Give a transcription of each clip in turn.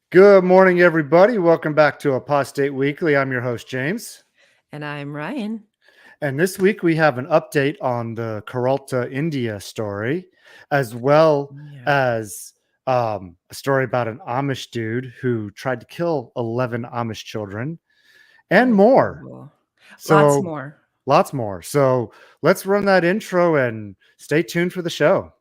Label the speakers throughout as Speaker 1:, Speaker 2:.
Speaker 1: Good morning, everybody. Welcome back to Apostate Weekly. I'm your host, James.
Speaker 2: And I'm Ryan.
Speaker 1: And this week we have an update on the Karalta, India story, as well
Speaker 2: Yeah.
Speaker 1: as a story about an Amish dude who tried to kill 11 Amish children and more.
Speaker 2: Oh, lots
Speaker 1: So,
Speaker 2: more.
Speaker 1: lots more. So, let's run that intro and stay tuned for the show.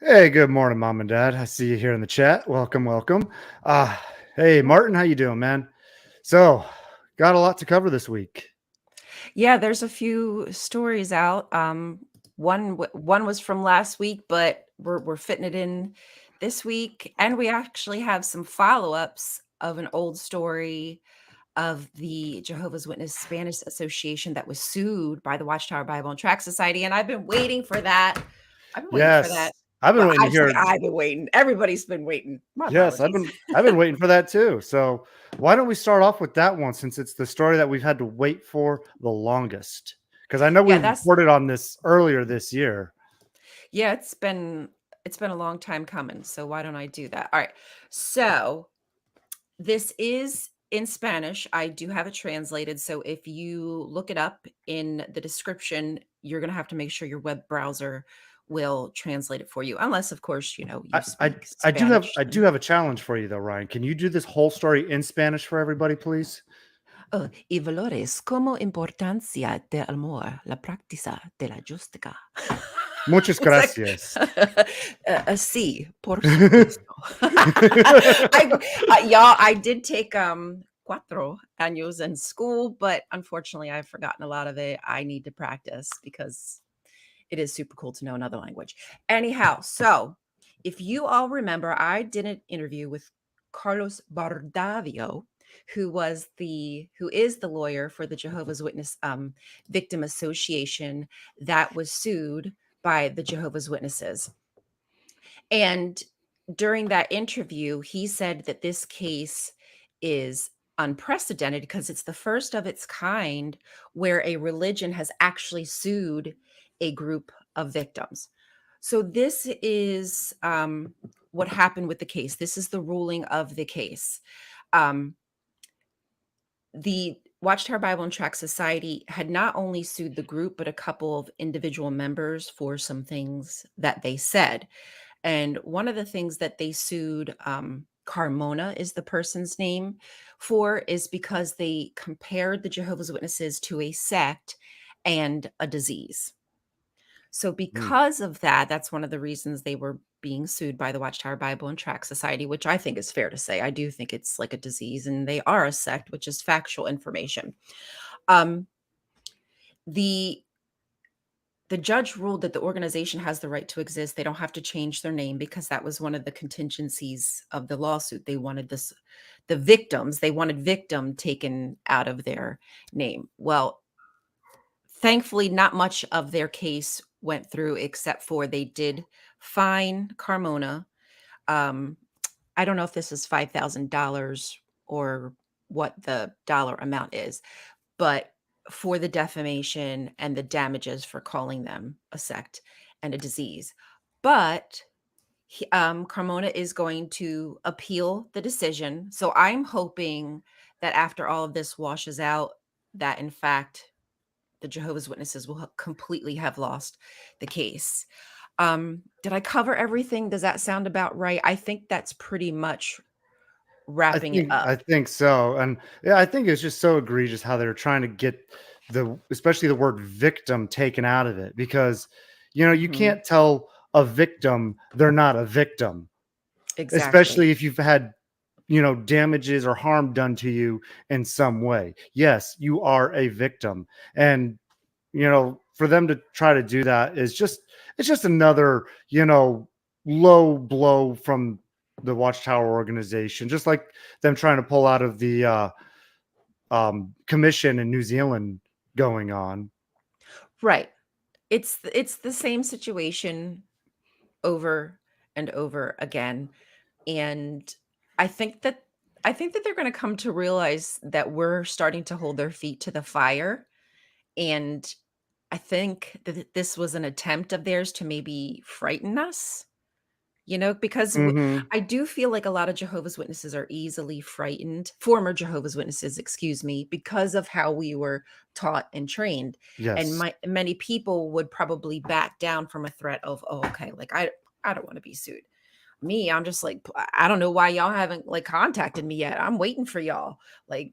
Speaker 1: Hey, good morning, Mom and Dad. I see you here in the chat. Welcome, welcome. Uh, hey, Martin, how you doing, man? So, got a lot to cover this week.
Speaker 2: Yeah, there's a few stories out. One was from last week, but we're fitting it in this week, and we actually have some follow-ups of an old story of the Jehovah's Witness Spanish Association that was sued by the Watchtower Bible and Tract Society, and I've been waiting for that. I've been waiting for
Speaker 1: Yes,
Speaker 2: that.
Speaker 1: I've been
Speaker 2: Well,
Speaker 1: waiting to
Speaker 2: actually,
Speaker 1: hear.
Speaker 2: I've been waiting. Everybody's been waiting. My
Speaker 1: Yes, I've
Speaker 2: apologies.
Speaker 1: been I've been waiting for that too. So, why don't we start off with that one since it's the story that we've had to wait for the longest? Because I know we
Speaker 2: Yeah, that's
Speaker 1: reported on this earlier this year.
Speaker 2: Yeah, it's been a long time coming, so why don't I do that? All right. So, this is in Spanish. I do have it translated, so if you look it up in the description, you're going to have to make sure your web browser will translate it for you, unless of course, you
Speaker 1: I, I
Speaker 2: speak
Speaker 1: I do have
Speaker 2: Spanish.
Speaker 1: I do have a challenge for you though, Ryan. Can you do this whole story in Spanish for everybody, please?
Speaker 2: Y valores como importancia del amor, la práctica de la justicia.
Speaker 1: Muchas
Speaker 2: It's like,
Speaker 1: gracias.
Speaker 2: sí, por supuesto. Y'all, I did take cuatro años in school, but unfortunately, I've forgotten a lot of it. I need to practice because it is super cool to know another language. Anyhow, so if you all remember, I did an interview with Carlos Bardavio, who is the lawyer for the Jehovah's Witness Victim Association that was sued by the Jehovah's Witnesses. And during that interview, he said that this case is unprecedented because it's the first of its kind where a religion has actually sued a group of victims. So, this is what happened with the case. This is the ruling of the case. Um, the Watchtower Bible and Tract Society had not only sued the group, but a couple of individual members for some things that they said. And one of the things that they sued Carmona is the person's name for is because they compared the Jehovah's Witnesses to a sect and a disease. So
Speaker 1: Hmm.
Speaker 2: because of that, that's one of the reasons they were being sued by the Watchtower Bible and Tract Society, which I think is fair to say. I do think it's like a disease and they are a sect, which is factual information. Um, the the judge ruled that the organization has the right to exist. They don't have to change their name because that was one of the contingencies of the lawsuit. They wanted they wanted victim taken out of their name. Well, thankfully, not much of their case went through except for they did fine Carmona. Um, I don't know if this is $5,000 or what the dollar amount is, but for the defamation and the damages for calling them a sect and a disease. But Carmona is going to appeal the decision. So I'm hoping that after all of this washes out, that in fact the Jehovah's Witnesses will completely have lost the case. Did I cover everything? Does that sound about right? I think that's pretty much
Speaker 1: I
Speaker 2: wrapping it
Speaker 1: think
Speaker 2: up.
Speaker 1: I think so, and yeah, I think it's just so egregious how they're trying to get especially the word victim taken out of it because you
Speaker 2: Mhm.
Speaker 1: can't tell a victim they're not a victim,
Speaker 2: Exactly.
Speaker 1: especially if you've had damages or harm done to you in some way. Yes, you are a victim, and for them to try to do that is just another low blow from the Watchtower organization, just like them trying to pull out of the commission in New Zealand going on.
Speaker 2: Right. It's the same situation over and over again. And I think that I think that they're going to come to realize that we're starting to hold their feet to the fire. And I think that this was an attempt of theirs to maybe frighten us, because
Speaker 1: Hmm.
Speaker 2: I do feel like a lot of Jehovah's Witnesses are easily frightened, former Jehovah's Witnesses, excuse me, because of how we were taught and trained. And
Speaker 1: Yes.
Speaker 2: many people would probably back down from a threat of, oh, okay, like I don't want to be sued. Me, I'm just like, I don't know why y'all haven't like contacted me yet. I'm waiting for y'all. Like,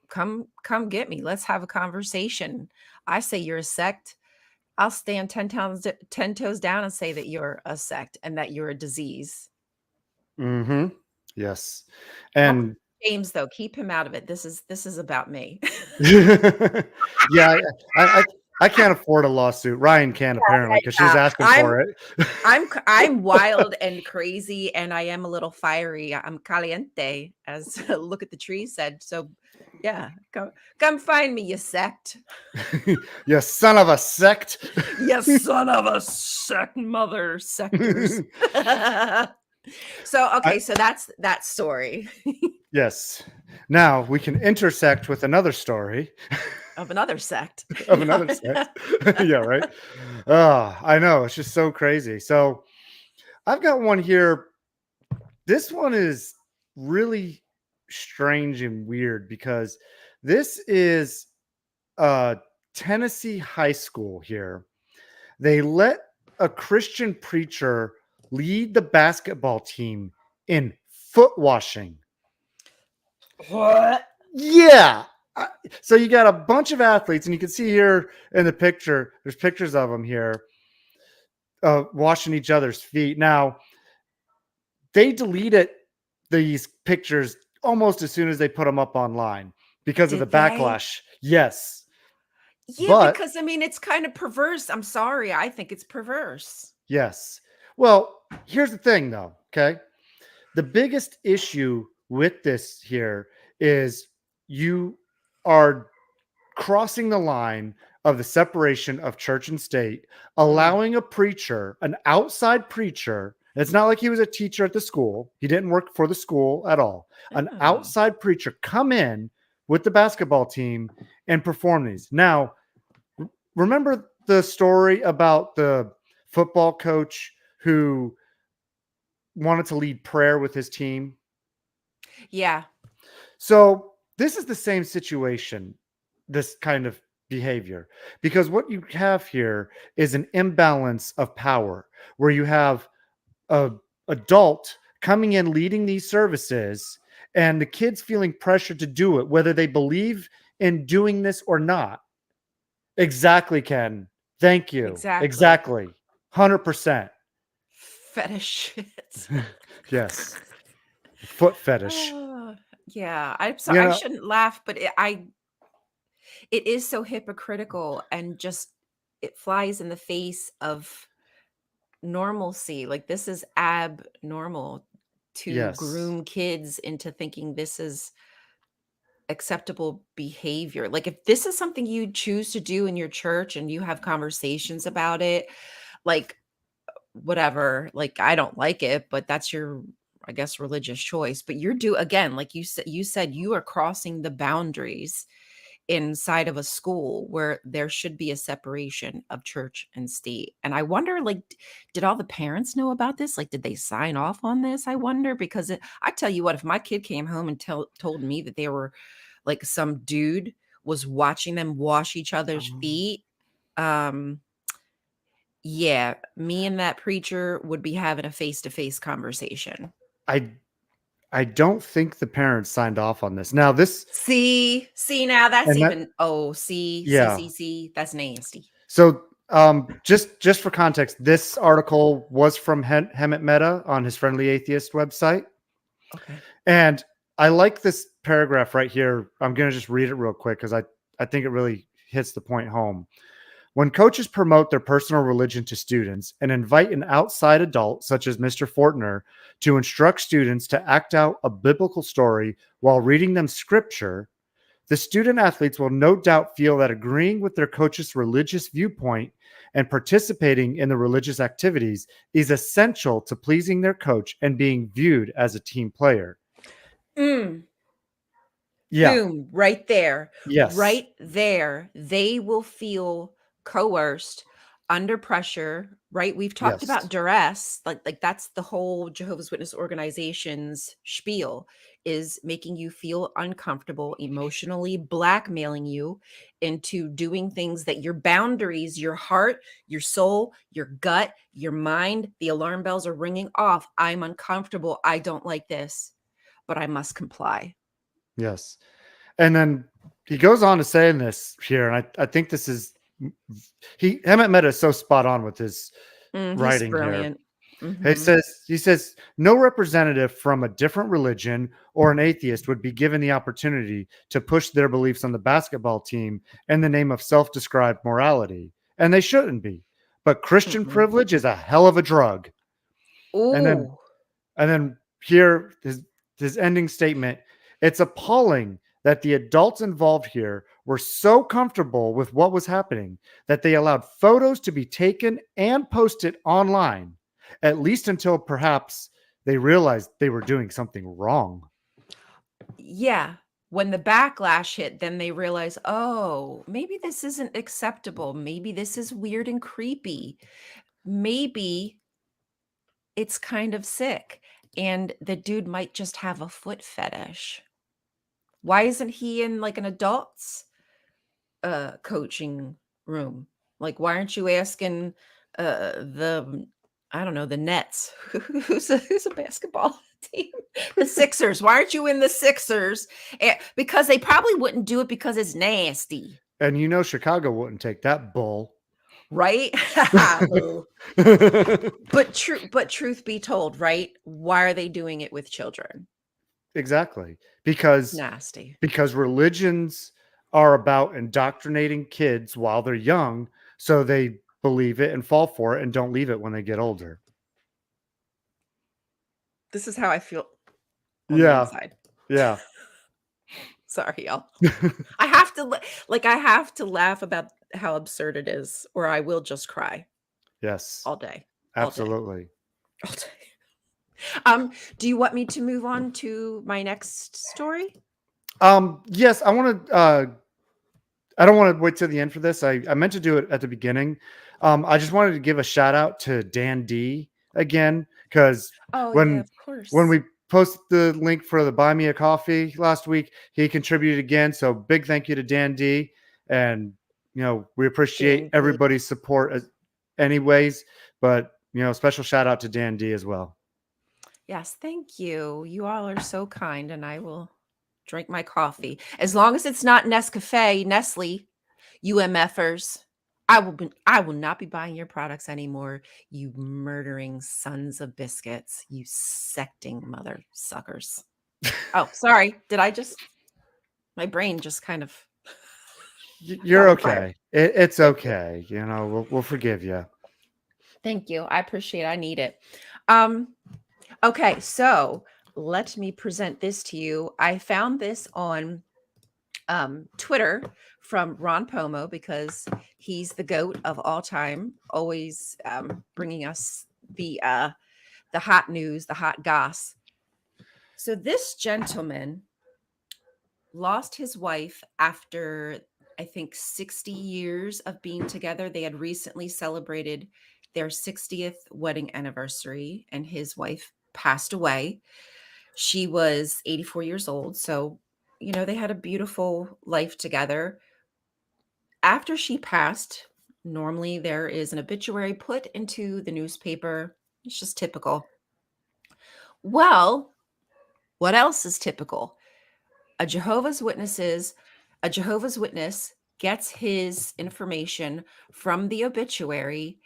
Speaker 2: come get me. Let's have a conversation. I say you're a sect. I'll stand 10 toes down and say that you're a sect and that you're a disease.
Speaker 1: Hmm. Yes.
Speaker 2: How about
Speaker 1: And
Speaker 2: James though? Keep him out of it. This is about me.
Speaker 1: yeah, I can't afford a lawsuit. Ryan can apparently because she's
Speaker 2: Yeah,
Speaker 1: asking for it.
Speaker 2: I'm wild and crazy, and I am a little fiery. I'm caliente, as Look at the Tree said. So, yeah, come find me, you sect.
Speaker 1: You son of a sect.
Speaker 2: You son of a sect, mother sectors. So,
Speaker 1: I,
Speaker 2: okay, so that's that story
Speaker 1: yes. Now we can intersect with another story
Speaker 2: of another sect.
Speaker 1: of another sect. Yeah, right. Oh, I know. It's just so crazy. So I've got one here. This one is really strange and weird because this is a Tennessee high school here. They let a Christian preacher lead the basketball team in foot washing.
Speaker 2: What?
Speaker 1: Yeah. So you got a bunch of athletes, and you can see here in the picture, there's pictures of them here washing each other's feet. Now, they deleted these pictures almost as soon as they put them up online because of the
Speaker 2: Did they?
Speaker 1: backlash. Yes.
Speaker 2: Yeah,
Speaker 1: But
Speaker 2: because I mean, it's kind of perverse. I'm sorry. I think it's perverse.
Speaker 1: yes. Well, here's the thing though. Okay. The biggest issue with this here is you are crossing the line of the separation of church and state,
Speaker 2: Mm.
Speaker 1: allowing a preacher, an outside preacher, it's not like he was a teacher at the school. He didn't work for the school at all. An
Speaker 2: Oh.
Speaker 1: outside preacher come in with the basketball team and perform these. Now, remember the story about the football coach who wanted to lead prayer with his team?
Speaker 2: Yeah.
Speaker 1: So this is the same situation, this kind of behavior, because what you have here is an imbalance of power where you have a adult coming in leading these services and the kids feeling pressure to do it, whether they believe in doing this or not. Exactly, Ken. Thank you.
Speaker 2: Exactly.
Speaker 1: Exactly. 100%.
Speaker 2: Fetish shit.
Speaker 1: Yes. Foot fetish.
Speaker 2: Oh, yeah. I'm sorry.
Speaker 1: You
Speaker 2: I
Speaker 1: know,
Speaker 2: shouldn't laugh, but it is so hypocritical and just it flies in the face of normalcy. Like this is abnormal to
Speaker 1: yes.
Speaker 2: groom kids into thinking this is acceptable behavior. Like if this is something you choose to do in your church and you have conversations about it, like whatever, like I don't like it, but that's your, I guess, religious choice. But you're again, like you said you are crossing the boundaries inside of a school where there should be a separation of church and state. And I wonder, like, did all the parents know about this? Like, did they sign off on this? I wonder, because I tell you what, if my kid came home and told me that they were like some dude was watching them wash each other's
Speaker 1: Um,
Speaker 2: feet, um, yeah, me and that preacher would be having a face-to-face conversation.
Speaker 1: I I don't think the parents signed off on this. Now this
Speaker 2: See now that's
Speaker 1: and that
Speaker 2: even oh
Speaker 1: yeah.
Speaker 2: see that's nasty.
Speaker 1: So just for context, this article was from Hemet Meta on his Friendly Atheist website.
Speaker 2: Okay.
Speaker 1: And I like this paragraph right here. I'm going to just read it real quick because I think it really hits the point home. When coaches promote their personal religion to students and invite an outside adult, such as Mr. Fortner, to instruct students to act out a biblical story while reading them scripture, The student athletes will no doubt feel that agreeing with their coach's religious viewpoint and participating in the religious activities is essential to pleasing their coach and being viewed as a team player.
Speaker 2: Mm.
Speaker 1: Yeah.
Speaker 2: Boom, right there.
Speaker 1: Yes.
Speaker 2: Right there. They will feel coerced, under pressure, right? We've talked about
Speaker 1: Yes.
Speaker 2: duress, like that's the whole Jehovah's Witness organization's spiel, is making you feel uncomfortable, emotionally blackmailing you into doing things that your boundaries, your heart, your soul, your gut, your mind, the alarm bells are ringing off. I'm uncomfortable. I don't like this, but I must comply.
Speaker 1: Yes. And then he goes on to say in this here, and I think this is Emmett Meta is so spot on with his
Speaker 2: He's
Speaker 1: writing here.
Speaker 2: brilliant. Mhm.
Speaker 1: He says no representative from a different religion or an atheist would be given the opportunity to push their beliefs on the basketball team in the name of self-described morality, and they shouldn't be. But Christian
Speaker 2: Mm-mm.
Speaker 1: privilege is a hell of a drug. And then
Speaker 2: Ooh.
Speaker 1: here his ending statement. It's appalling that the adults involved here were so comfortable with what was happening that they allowed photos to be taken and posted online, at least until perhaps they realized they were doing something wrong.
Speaker 2: Yeah. When the backlash hit, then they realize, "Oh, maybe this isn't acceptable. Maybe this is weird and creepy. Maybe it's kind of sick, and the dude might just have a foot fetish. Why isn't he in, like, an adults, coaching room? Like, why aren't you asking, the I don't know, the Nets? Who's a basketball team? The Sixers. Why aren't you in the Sixers? Because they probably wouldn't do it because it's nasty,
Speaker 1: And you know Chicago wouldn't take that bull.
Speaker 2: right? Boo. But truth be told, right? Why are they doing it with children?
Speaker 1: Exactly.
Speaker 2: Nasty.
Speaker 1: Because religions are about indoctrinating kids while they're young so they believe it and fall for it and don't leave it when they get older.
Speaker 2: This is how I feel on the
Speaker 1: Yeah.
Speaker 2: inside.
Speaker 1: Yeah.
Speaker 2: Sorry, y'all. I have to I have to laugh about how absurd it is, or I will just cry
Speaker 1: Yes.
Speaker 2: all day, all day,
Speaker 1: Absolutely.
Speaker 2: all day. Do you want me to move on to my next story?
Speaker 1: Yes, I don't want to wait till the end for this. I meant to do it at the beginning. I just wanted to give a shout out to Dan D again, because
Speaker 2: Oh yeah,
Speaker 1: when
Speaker 2: of course.
Speaker 1: we posted the link for the Buy Me a Coffee last week, he contributed again. So big thank you to Dan D. And we appreciate
Speaker 2: Dan D.
Speaker 1: everybody's support anyways. But special shout out to Dan D as well.
Speaker 2: Yes, thank you. You all are so kind, and I will drink my coffee as long as it's not Nescafe, Nestle, UMFers. I will not be buying your products anymore, you murdering sons of biscuits, you secting mother suckers. Oh, sorry. Did I just my brain just kind of
Speaker 1: You're
Speaker 2: caught on fire.
Speaker 1: okay. It's
Speaker 2: Thank you.
Speaker 1: okay. We'll forgive you.
Speaker 2: Thank you. I appreciate it. I need it. Um, okay, so let me present this to you. I found this on Twitter from Ron Pomo because he's the goat of all time, always bringing us the hot news, the hot goss. So this gentleman lost his wife after I think 60 years of being together. They had recently celebrated their 60th wedding anniversary, and his wife passed away. She was 84 years old. So, they had a beautiful life together. After she passed, normally there is an obituary put into the newspaper. It's just typical. Well, what else is typical? A Jehovah's Witnesses, a Jehovah's Witness gets his information from the obituary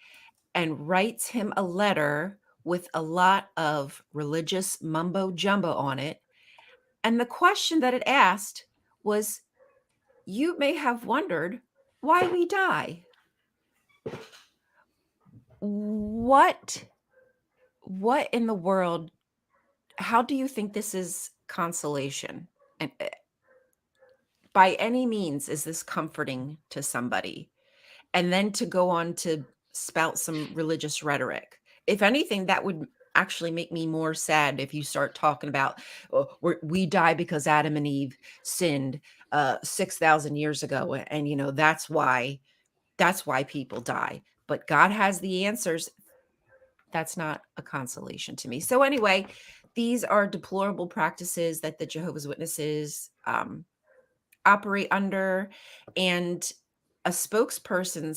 Speaker 2: and writes him a letter with a lot of religious mumbo jumbo on it. And the question that it asked was, "You may have wondered why we die. What what in the world, how do you think this is consolation?" And by any means is this comforting to somebody, and then to go on to spout some religious rhetoric. If anything, that would actually make me more sad if you start talking about, "Oh, we die because Adam and Eve sinned 6,000 years ago, and that's why people die. But God has the answers." That's not a consolation to me. So anyway, these are deplorable practices that the Jehovah's Witnesses operate under, and a spokesperson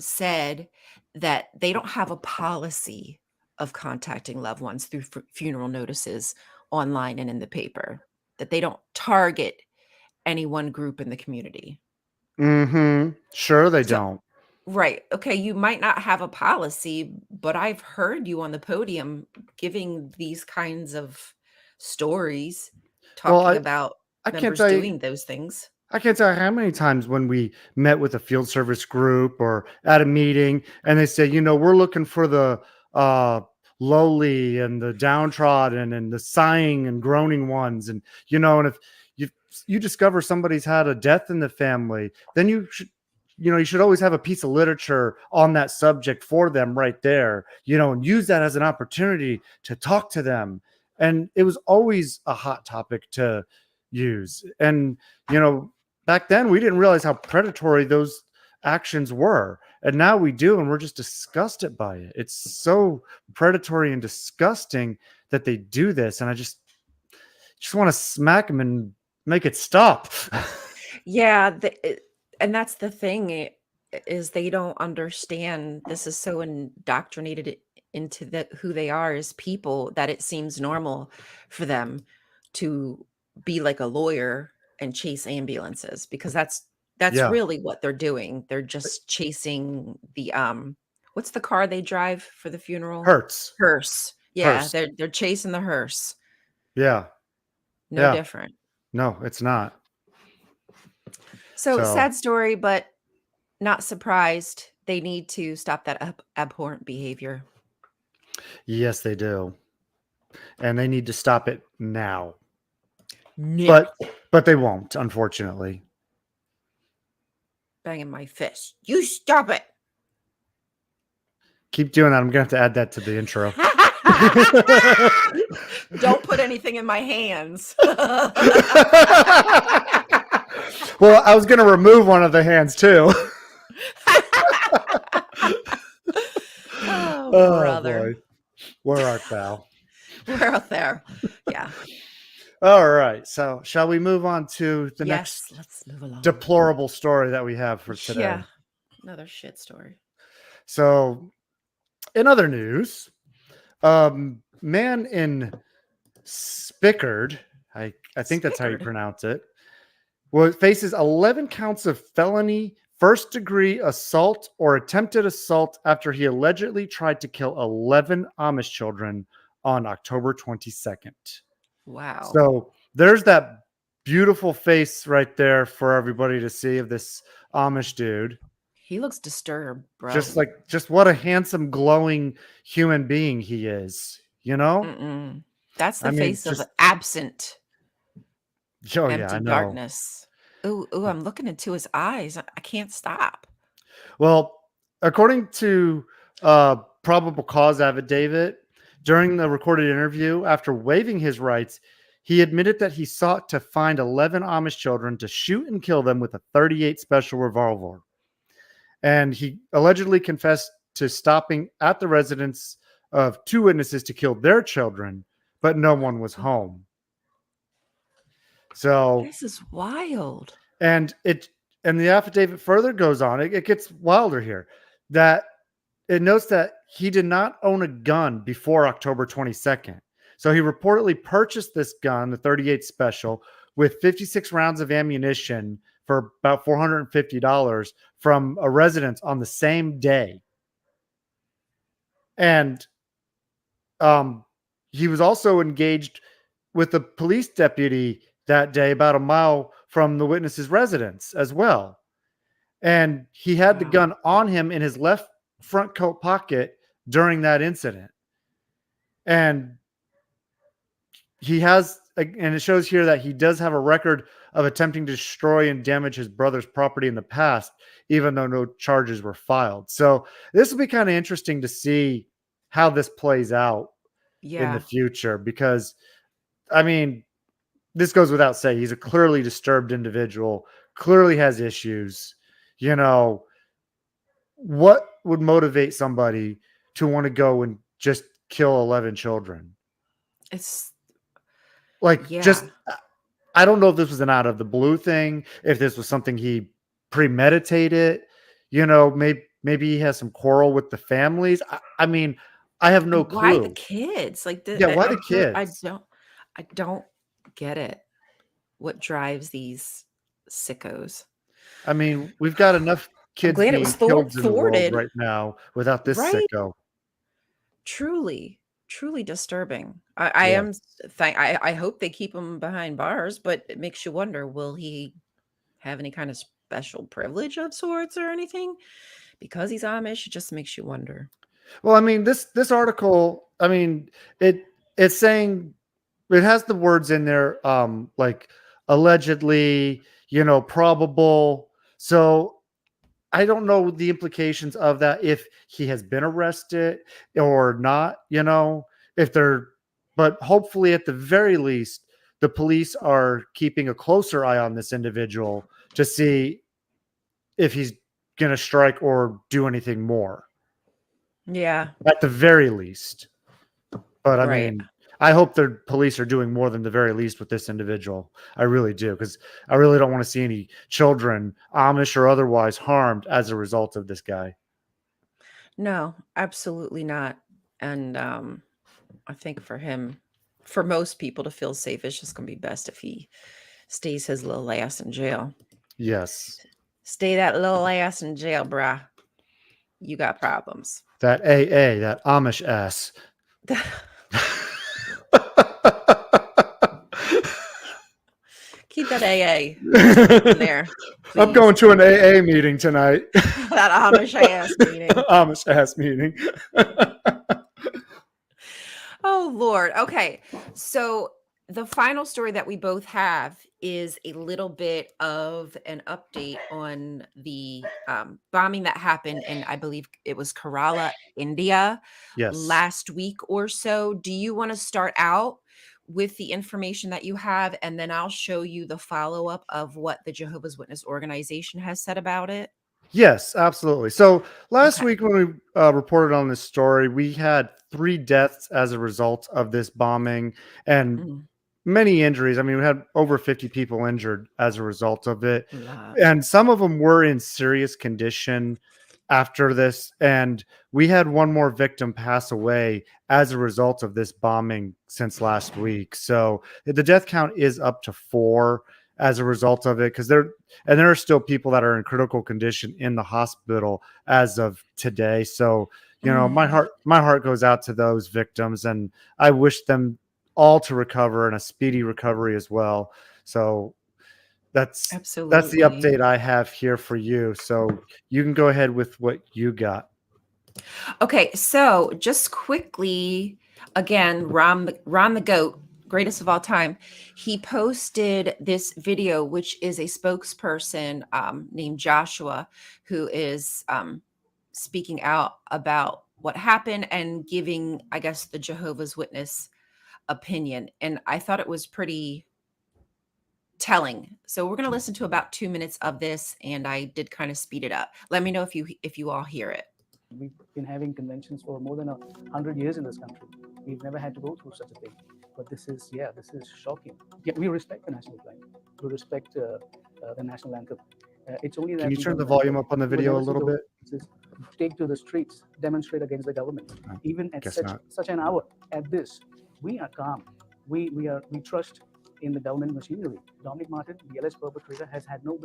Speaker 2: said that they don't have a policy of contacting loved ones through funeral notices online and in the paper, that they don't target any one group in the community.
Speaker 1: Mm-hmm. Sure, they
Speaker 2: So,
Speaker 1: don't.
Speaker 2: right. Okay. You might not have a policy, but I've heard you on the podium giving these kinds of stories,
Speaker 1: Well,
Speaker 2: talking about
Speaker 1: I can't
Speaker 2: members
Speaker 1: tell you.
Speaker 2: doing those things.
Speaker 1: I can't tell you how many times when we met with a field service group or at a meeting, and they say, we're looking for the uh, lowly and the downtrodden and the sighing and groaning ones, and and if you discover somebody's had a death in the family, then you should always have a piece of literature on that subject for them right there, and use that as an opportunity to talk to them. And it was always a hot topic to use. And back then we didn't realize how predatory those actions were, and now we do, and we're just disgusted by it. It's so predatory and disgusting that they do this, and I just want to smack them and make it stop.
Speaker 2: Yeah, and that's the thing, is they don't understand. This is so indoctrinated into who they are as people, that it seems normal for them to be like a lawyer and chase ambulances, because that's
Speaker 1: Yeah.
Speaker 2: really what they're doing. They're just chasing the what's the car they drive for the funeral?
Speaker 1: Hurts.
Speaker 2: Hearse. Yeah,
Speaker 1: Hearse.
Speaker 2: they're chasing the hearse.
Speaker 1: Yeah.
Speaker 2: No
Speaker 1: Yeah.
Speaker 2: different.
Speaker 1: No, it's not.
Speaker 2: So
Speaker 1: So
Speaker 2: sad story, but not surprised. They need to stop that abhorrent behavior.
Speaker 1: yes, they do, and they need to stop it now.
Speaker 2: Yeah.
Speaker 1: But they won't, unfortunately.
Speaker 2: Banging my fist. You stop it.
Speaker 1: Keep doing that. I'm gonna have to add that to the intro.
Speaker 2: Don't put anything in my hands.
Speaker 1: Well, I was gonna remove one of the hands too.
Speaker 2: Oh,
Speaker 1: Oh
Speaker 2: brother.
Speaker 1: boy, where art thou?
Speaker 2: We're out there. Yeah.
Speaker 1: All right, so shall we move on to the
Speaker 2: Yes,
Speaker 1: next
Speaker 2: let's move along.
Speaker 1: deplorable story that we have for today?
Speaker 2: Yeah. Another shit story.
Speaker 1: So, in other news, man in Spickard, I think that's how you
Speaker 2: Spickard?
Speaker 1: pronounce it, faces 11 counts of felony first-degree assault or attempted assault after he allegedly tried to kill 11 Amish children on October 22nd.
Speaker 2: Wow.
Speaker 1: So there's that beautiful face right there for everybody to see of this Amish dude.
Speaker 2: He looks disturbed, bro.
Speaker 1: Just what a handsome, glowing human being he is,
Speaker 2: Mm-mm. That's the face of absent,
Speaker 1: Oh yeah,
Speaker 2: empty
Speaker 1: I know.
Speaker 2: darkness. Ooh, I'm looking into his eyes. I can't stop.
Speaker 1: Well, according to probable cause affidavit, during the recorded interview, after waiving his rights, he admitted that he sought to find 11 Amish children to shoot and kill them with a .38 special revolver. And he allegedly confessed to stopping at the residence of 2 witnesses to kill their children, but no one was home. So
Speaker 2: this is wild.
Speaker 1: And the affidavit further goes on. It gets wilder here. That it notes that he did not own a gun before October 22nd. So he reportedly purchased this gun, the .38 special, with 56 rounds of ammunition for about $450 from a residence on the same day. And he was also engaged with a police deputy that day about a mile from the witness's residence as well. And he had the gun on him in his left front coat pocket during that incident. And he has, and it shows here that he does have a record of attempting to destroy and damage his brother's property in the past, even though no charges were filed. So this will be kind of interesting to see how this plays out in the
Speaker 2: Yeah.
Speaker 1: future, because I mean, this goes without saying, he's a clearly disturbed individual, clearly has issues. You know, what would motivate somebody to want to go and just kill 11 children?
Speaker 2: It's
Speaker 1: Like, just,
Speaker 2: yeah.
Speaker 1: I don't know if this was an out of the blue thing, if this was something he premeditated, maybe he has some quarrel with the families. I mean, I have no
Speaker 2: And why the
Speaker 1: clue.
Speaker 2: kids? Like
Speaker 1: Yeah, why the
Speaker 2: I
Speaker 1: kids?
Speaker 2: don't get it. What drives these sickos?
Speaker 1: I mean, we've got enough
Speaker 2: I'm
Speaker 1: kids
Speaker 2: glad it was
Speaker 1: being killed in the world
Speaker 2: thwarted,
Speaker 1: right now without this
Speaker 2: right?
Speaker 1: sicko.
Speaker 2: Truly, truly disturbing. I
Speaker 1: Yeah.
Speaker 2: am I hope they keep him behind bars, but it makes you wonder, will he have any kind of special privilege of sorts or anything? Because he's Amish, it just makes you wonder.
Speaker 1: Well, I mean, this article, I mean, it's saying, it has the words in there, like allegedly, probable. So I don't know the implications of that, if he has been arrested or not, if they're, but hopefully at the very least, the police are keeping a closer eye on this individual to see if he's going to strike or do anything more,
Speaker 2: Yeah,
Speaker 1: at the very least. But I
Speaker 2: right.
Speaker 1: mean, I hope the police are doing more than the very least with this individual. I really do, because I really don't want to see any children, Amish or otherwise, harmed as a result of this guy.
Speaker 2: No, absolutely not. And I think for him, for most people to feel safe, it's just gonna be best if he stays his little ass in jail.
Speaker 1: Yes.
Speaker 2: Stay that little ass in jail, bruh. You got problems.
Speaker 1: That AA, that Amish ass.
Speaker 2: Keep that AA in there,
Speaker 1: I'm
Speaker 2: please.
Speaker 1: going to an AA meeting tonight.
Speaker 2: That Amish ass meeting.
Speaker 1: Amish ass meeting.
Speaker 2: Oh, Lord. Okay. So the final story that we both have is a little bit of an update on the bombing that happened in, I believe it was Kerala, India,
Speaker 1: Yes.
Speaker 2: last week or so. Do you want to start out with the information that you have, and then I'll show you the follow up of what the Jehovah's Witness organization has said about it?
Speaker 1: Yes, absolutely. So last
Speaker 2: Okay.
Speaker 1: week when we reported on this story, we had 3 deaths as a result of this bombing, and
Speaker 2: Mm,
Speaker 1: many injuries. I mean, we had over 50 people injured as a result of it.
Speaker 2: a lot.
Speaker 1: And some of them were in serious condition after this. And we had one more victim pass away as a result of this bombing since last week. So the death count is up to 4 as a result of it, because there are still people that are in critical condition in the hospital as of today. So, my
Speaker 2: Mm,
Speaker 1: heart goes out to those victims, and I wish them all to recover, and a speedy recovery as well. So that's the
Speaker 2: absolutely.
Speaker 1: update I have here for you. So you can go ahead with what you got.
Speaker 2: Okay, so just quickly, again, Ron the Goat, greatest of all time, he posted this video, which is a spokesperson named Joshua, who is speaking out about what happened and giving, I guess, the Jehovah's Witness opinion. And I thought it was pretty telling. So we're going to listen to about 2 minutes of this, and I did kind of speed it up. Let me know if you all hear it.
Speaker 3: We've been having conventions for more than 100 years in this country. We've never had to go through such a thing. But this is shocking. Yeah, we respect the national flag. We respect the national anthem. It's only that
Speaker 1: Can you
Speaker 3: we
Speaker 1: turn
Speaker 3: don't
Speaker 1: the volume up on the
Speaker 3: we will
Speaker 1: video a
Speaker 3: never see
Speaker 1: little
Speaker 3: the
Speaker 1: bit?
Speaker 3: witnesses take to the streets, demonstrate against the government.
Speaker 1: Oh,
Speaker 3: Even at
Speaker 1: guess not.
Speaker 3: such an hour at this, we are calm. We trust in the government machinery. Dominic Martin, the LS perpetrator, has had no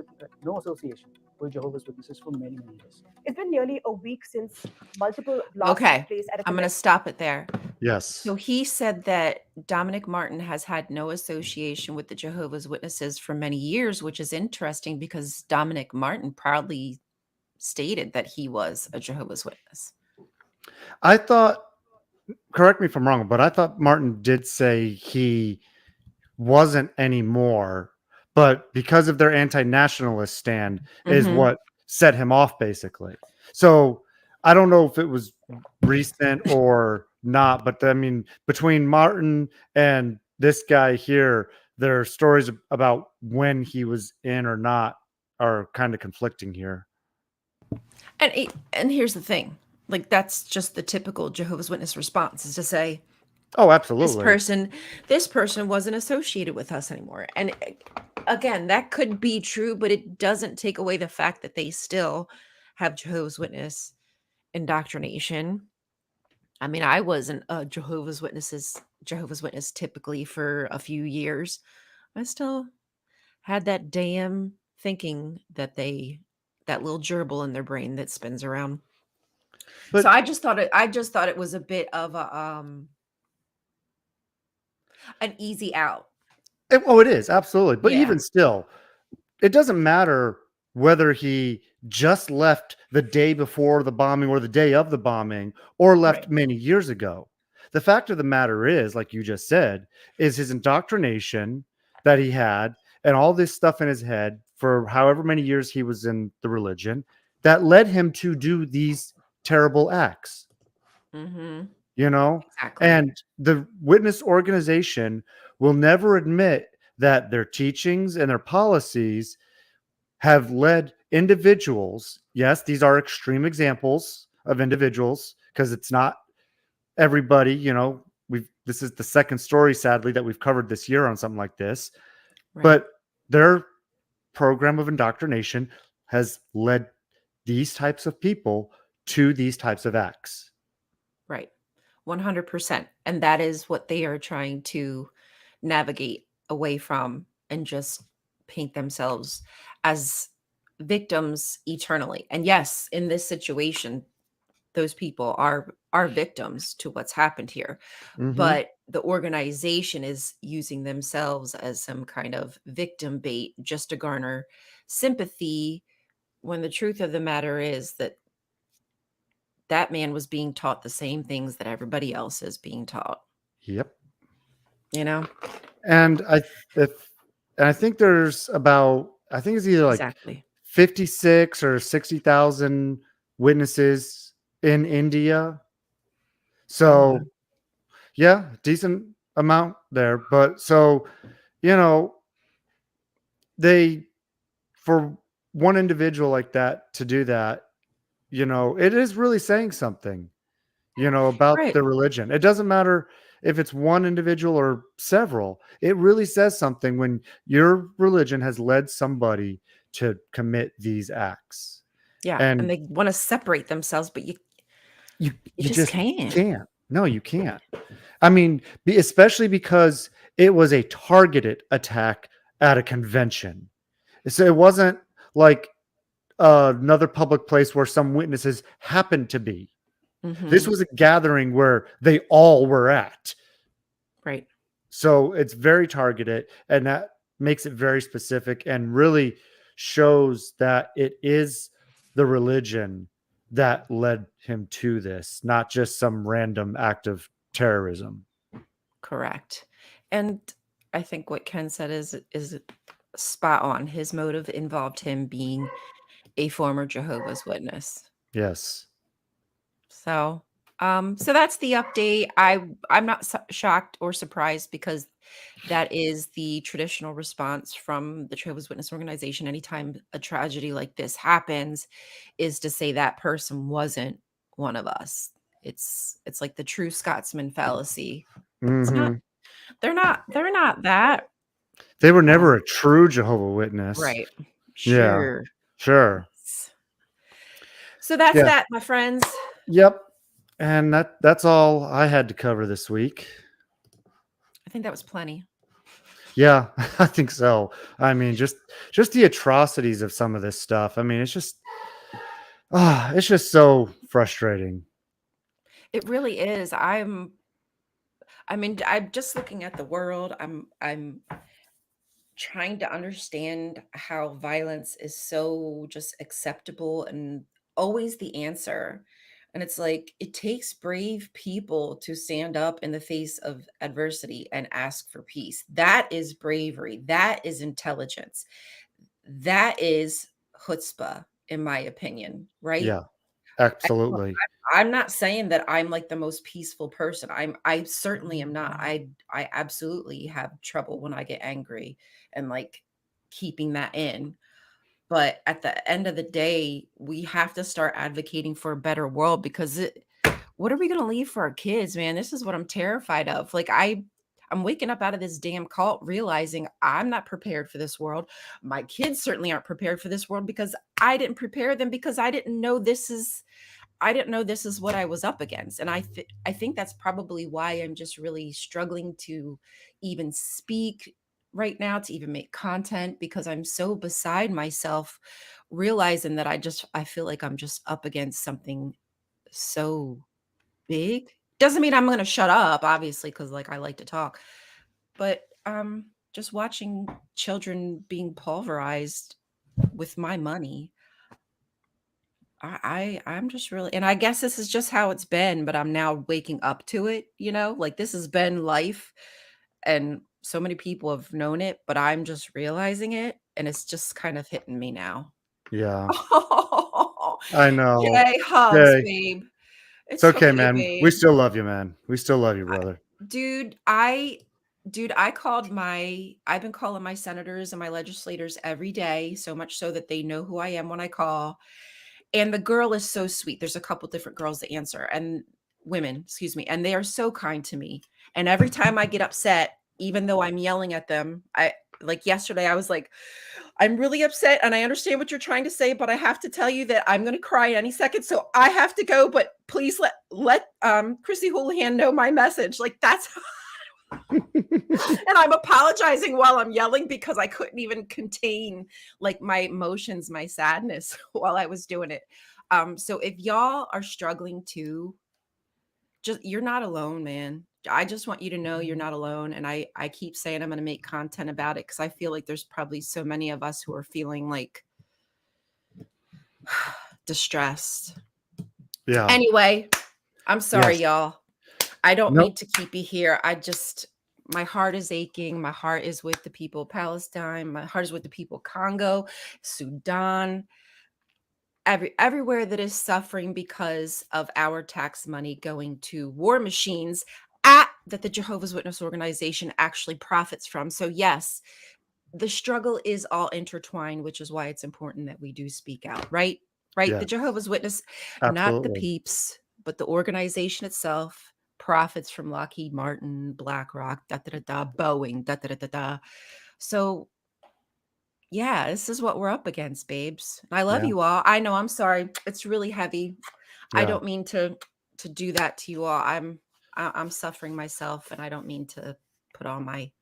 Speaker 3: association with Jehovah's Witnesses for many years.
Speaker 4: It's been nearly a week since multiple blasts
Speaker 2: Okay,
Speaker 4: took place at a
Speaker 2: I'm going to stop it there.
Speaker 1: Yes.
Speaker 2: So he said that Dominic Martin has had no association with the Jehovah's Witnesses for many years, which is interesting because Dominic Martin proudly stated that he was a Jehovah's Witness.
Speaker 1: I thought correct me if I'm wrong, but I thought Martin did say he wasn't anymore, but because of their anti-nationalist stand is
Speaker 2: Mhm.
Speaker 1: what set him off, basically. So I don't know if it was recent or not, but I mean, between Martin and this guy here, there are stories about when he was in or not are kind of conflicting here.
Speaker 2: And here's the thing. Like that's just the typical Jehovah's Witness response is to say
Speaker 1: Oh,
Speaker 2: this
Speaker 1: absolutely.
Speaker 2: person wasn't associated with us anymore. And again, that could be true, but it doesn't take away the fact that they still have Jehovah's Witness indoctrination. I mean, I wasn't a Jehovah's Witness typically for a few years. I still had that damn thinking that little gerbil in their brain that spins around. So
Speaker 1: But
Speaker 2: I just thought it was a bit of a an easy out.
Speaker 1: it is absolutely. But
Speaker 2: Yeah.
Speaker 1: even still, it doesn't matter whether he just left the day before the bombing or the day of the bombing or left
Speaker 2: Right.
Speaker 1: many years ago. The fact of the matter is, like you just said, is his indoctrination that he had and all this stuff in his head for however many years he was in the religion that led him to do these terrible acts,
Speaker 2: Mhm.
Speaker 1: you know?
Speaker 2: Exactly.
Speaker 1: And the witness organization will never admit that their teachings and their policies have led individuals. Yes, these are extreme examples of individuals because it's not everybody. This is the second story, sadly, that we've covered this year on something like this.
Speaker 2: Right.
Speaker 1: But their program of indoctrination has led these types of people to these types of acts.
Speaker 2: Right. 100%. And that is what they are trying to navigate away from and just paint themselves as victims eternally. And yes, in this situation, those people are victims to what's happened here.
Speaker 1: Mm-hmm.
Speaker 2: But the organization is using themselves as some kind of victim bait just to garner sympathy when the truth of the matter is that that man was being taught the same things that everybody else is being taught,
Speaker 1: Yep.
Speaker 2: you know?
Speaker 1: And if and I think there's about I think it's either like
Speaker 2: Exactly.
Speaker 1: 56 or 60,000 witnesses in India.
Speaker 2: Oh, wow.
Speaker 1: So yeah, decent amount there. But so, you know, they for one individual like that to do that, it is really saying something, about
Speaker 2: Right.
Speaker 1: the religion. It doesn't matter if it's one individual or several. It really says something when your religion has led somebody to commit these acts.
Speaker 2: Yeah. And
Speaker 1: And
Speaker 2: they want to separate themselves, but you
Speaker 1: you
Speaker 2: you
Speaker 1: you
Speaker 2: just
Speaker 1: just
Speaker 2: can't.
Speaker 1: can't. No, you can't. I mean, especially because it was a targeted attack at a convention. So it wasn't like another public place where some witnesses happened to be. This
Speaker 2: Hmm.
Speaker 1: was a gathering where they all were at.
Speaker 2: Right.
Speaker 1: So it's very targeted, and that makes it very specific and really shows that it is the religion that led him to this, not just some random act of terrorism.
Speaker 2: Correct. And I think what Ken said is spot on. His motive involved him being a former Jehovah's Witness.
Speaker 1: Yes.
Speaker 2: So, so that's the update. I'm not shocked or surprised because that is the traditional response from the Jehovah's Witness organization anytime a tragedy like this happens, is to say that person wasn't one of us. It's like the true Scotsman fallacy. It's not.
Speaker 1: Hmm.
Speaker 2: They're not that.
Speaker 1: They were never
Speaker 2: Um,
Speaker 1: a true Jehovah Witness.
Speaker 2: right.
Speaker 1: Yeah,
Speaker 2: Sure.
Speaker 1: sure.
Speaker 2: So that's
Speaker 1: Yeah.
Speaker 2: that, my friends.
Speaker 1: Yep. And that's all I had to cover this week.
Speaker 2: I think that was plenty.
Speaker 1: Yeah, I think so. I mean, just the atrocities of some of this stuff. I mean, it's just so frustrating.
Speaker 2: It really is. I mean, I'm just looking at the world. I'm trying to understand how violence is so just acceptable and always the answer. And it's like, it takes brave people to stand up in the face of adversity and ask for peace. That is bravery. That is intelligence. That is chutzpah, in my opinion, right?
Speaker 1: Yeah, absolutely.
Speaker 2: I'm not saying that I'm like the most peaceful person. I certainly am not. I absolutely have trouble when I get angry and like keeping that in. But at the end of the day, we have to start advocating for a better world because what are we going to leave for our kids, man? This is what I'm terrified of. Like I'm waking up out of this damn cult realizing I'm not prepared for this world. My kids certainly aren't prepared for this world because I didn't prepare them because I didn't know this is what I was up against. And I think that's probably why I'm just really struggling to even speak right now, to even make content, because I'm so beside myself realizing that I feel like I'm just up against something so big. Doesn't mean I'm going to shut up, obviously, cuz like I like to talk. But just watching children being pulverized with my money, I'm just really, and I guess this is just how it's been, but I'm now waking up to it, like this has been life and so many people have known it, but I'm just realizing it and it's just kind of hitting me now.
Speaker 1: Yeah,
Speaker 2: Oh,
Speaker 1: I know.
Speaker 2: yay, hugs,
Speaker 1: Okay.
Speaker 2: babe.
Speaker 1: It's
Speaker 2: It's
Speaker 1: okay,
Speaker 2: okay,
Speaker 1: man. We
Speaker 2: babe.
Speaker 1: still love you, man. We still love you,
Speaker 2: I-
Speaker 1: brother.
Speaker 2: Dude, I've been calling my senators and my legislators every day, so much so that they know who I am when I call. And the girl is so sweet. There's a couple different girls that answer, and women, excuse me, and they are so kind to me. And every time I get upset, even though I'm yelling at them, I like yesterday, I was like, I'm really upset and I understand what you're trying to say, but I have to tell you that I'm going to cry any second. So I have to go, but please let Chrissy Houlihan know my message. Like that's and I'm apologizing while I'm yelling because I couldn't even contain like my emotions, my sadness while I was doing it. So if y'all are struggling too, just you're not alone, man. I just want you to know you're not alone. And I keep saying I'm going to make content about it because I feel like there's probably so many of us who are feeling like distressed.
Speaker 1: Yeah.
Speaker 2: Anyway, I'm sorry,
Speaker 1: Yes.
Speaker 2: y'all. I don't
Speaker 1: Nope.
Speaker 2: mean to keep you here. My heart is aching. My heart is with the people of Palestine. My heart is with the people of Congo, Sudan, everywhere that is suffering because of our tax money going to war machines that the Jehovah's Witness organization actually profits from. So yes, the struggle is all intertwined, which is why it's important that we do speak out, right? Right.
Speaker 1: Yeah.
Speaker 2: The Jehovah's Witness, not the
Speaker 1: Absolutely.
Speaker 2: peeps, but the organization itself profits from Lockheed Martin, BlackRock, Boeing, So yeah, this is what we're up against, babes. And I love
Speaker 1: Yeah.
Speaker 2: you all. I know, I'm sorry. It's really heavy. I
Speaker 1: Yeah.
Speaker 2: don't mean to do that to you all. I'm suffering myself and I don't mean to put all my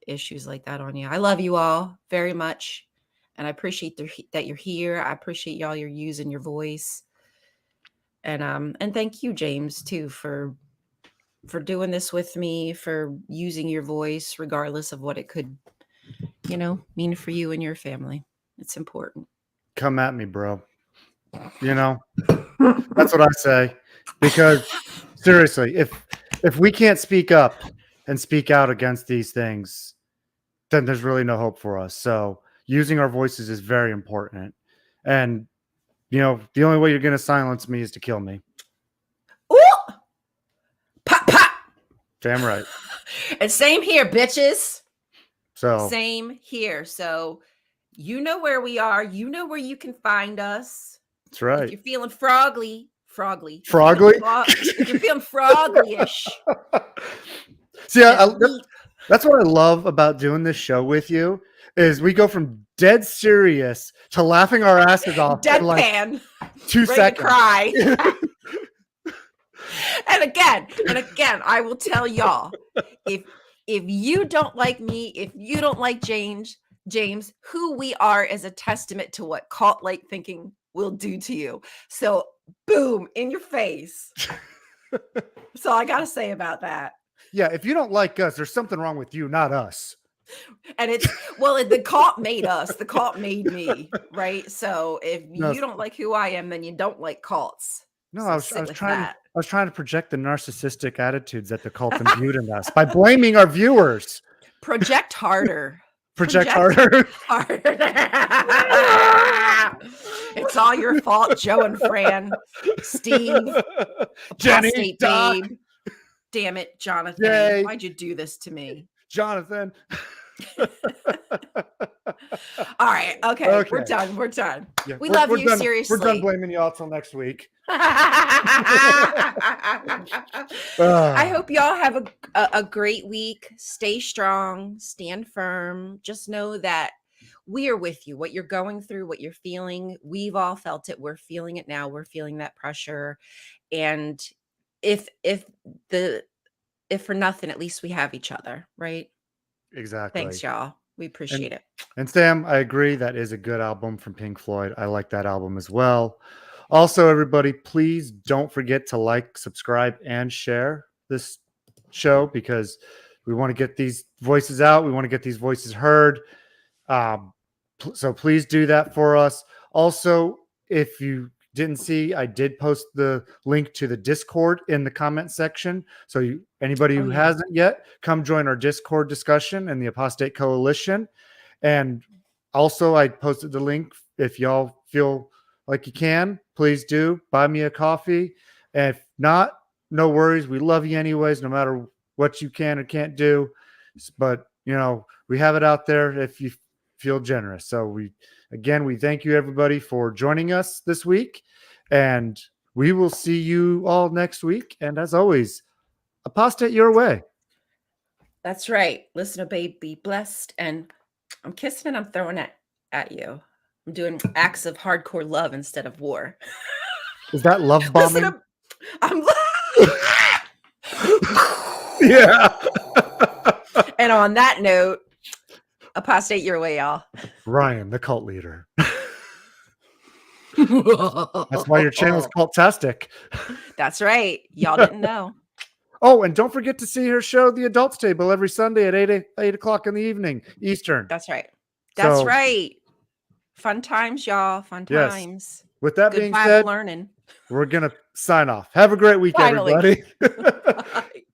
Speaker 2: issues like that on you. I love you all very much. And I appreciate that you're here. I appreciate y'all you're using your voice. And thank you, James, too, for doing this with me, for using your voice, regardless of what it could, mean for you and your family. It's important.
Speaker 1: Come at me, bro. That's what I say. Because seriously, if we can't speak up and speak out against these things, then there's really no hope for us. So using our voices is very important. And the only way you're going to silence me is to kill me.
Speaker 2: Ooh! Pop, pop!
Speaker 1: Damn right.
Speaker 2: And same here, bitches.
Speaker 1: So
Speaker 2: Same here. So you know where we are. You know where you can find us.
Speaker 1: that's
Speaker 2: If
Speaker 1: right.
Speaker 2: you're feeling frogly.
Speaker 1: Frogly?
Speaker 2: If you're feeling frogly-ish.
Speaker 1: See, that's what I love about doing this show with you is we go from dead serious to laughing our asses off in like
Speaker 2: Deadpan.
Speaker 1: 2
Speaker 2: Ready
Speaker 1: seconds.
Speaker 2: to cry. And again, I will tell y'all, if you don't like me, if you don't like James, who we are is a testament to what cult-like thinking will do to you. So, boom, in your face. That's all I got to say about that.
Speaker 1: Yeah, if you don't like us, there's something wrong with you, not us.
Speaker 2: And the cult made us. The cult made me, right? So if
Speaker 1: No.
Speaker 2: you don't like who I am, then you don't like cults.
Speaker 1: No,
Speaker 2: So
Speaker 1: I was
Speaker 2: sit with
Speaker 1: trying.
Speaker 2: that.
Speaker 1: I was trying to project the narcissistic attitudes that the cult imbued in us by blaming our viewers.
Speaker 2: Project harder.
Speaker 1: Project harder.
Speaker 2: harder. It's all your fault, Joe and Fran, Steve,
Speaker 1: Jenny,
Speaker 2: apostate
Speaker 1: Doc,
Speaker 2: babe. Damn it, Jonathan.
Speaker 1: Jay.
Speaker 2: Why'd you do this to me?
Speaker 1: Jonathan.
Speaker 2: All right. Okay. We're
Speaker 1: Okay.
Speaker 2: done. We're done.
Speaker 1: Yeah,
Speaker 2: We love you,
Speaker 1: done,
Speaker 2: seriously.
Speaker 1: We're done blaming y'all till next week.
Speaker 2: I hope y'all have a great week. Stay strong, stand firm. Just know that we are with you. What you're going through, what you're feeling, we've all felt it. We're feeling it now. We're feeling that pressure. And if for nothing, at least we have each other, right?
Speaker 1: Exactly.
Speaker 2: Thanks, y'all. We appreciate it.
Speaker 1: And Sam, I agree. That is a good album from Pink Floyd. I like that album as well. Also, everybody, please don't forget to like, subscribe, and share this show because we want to get these voices out. We want to get these voices heard. So please do that for us. Also, if you didn't see, I did post the link to the Discord in the comment section. So anybody who hasn't yet, come join our Discord discussion and the Apostate Coalition. And also, I posted the link. If y'all feel like you can, please do buy me a coffee. And if not, no worries. We love you anyways, no matter what you can or can't do. But, we have it out there if you feel generous. So we thank you everybody for joining us this week. And we will see you all next week. And as always, apostate your way.
Speaker 2: That's right. Listen to babe, be blessed. And I'm kissing and I'm throwing it at you. I'm doing acts of hardcore love instead of war.
Speaker 1: Is that love bombing?
Speaker 2: I'm
Speaker 1: Yeah.
Speaker 2: And on that note, apostate your way, y'all.
Speaker 1: Rion, the cult leader. That's why your channel is cultastic.
Speaker 2: That's right. Y'all didn't know.
Speaker 1: Oh, and don't forget to see her show, The Adults Table, every Sunday at 8 o'clock in the evening, Eastern.
Speaker 2: That's right. That's right. Fun times, y'all. Fun times.
Speaker 1: With that
Speaker 2: Good
Speaker 1: being
Speaker 2: Bible
Speaker 1: said,
Speaker 2: learning.
Speaker 1: we're going to sign off. Have a great week,
Speaker 2: Finally.
Speaker 1: everybody.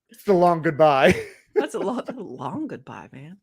Speaker 1: It's a long goodbye.
Speaker 2: That's a long goodbye, man.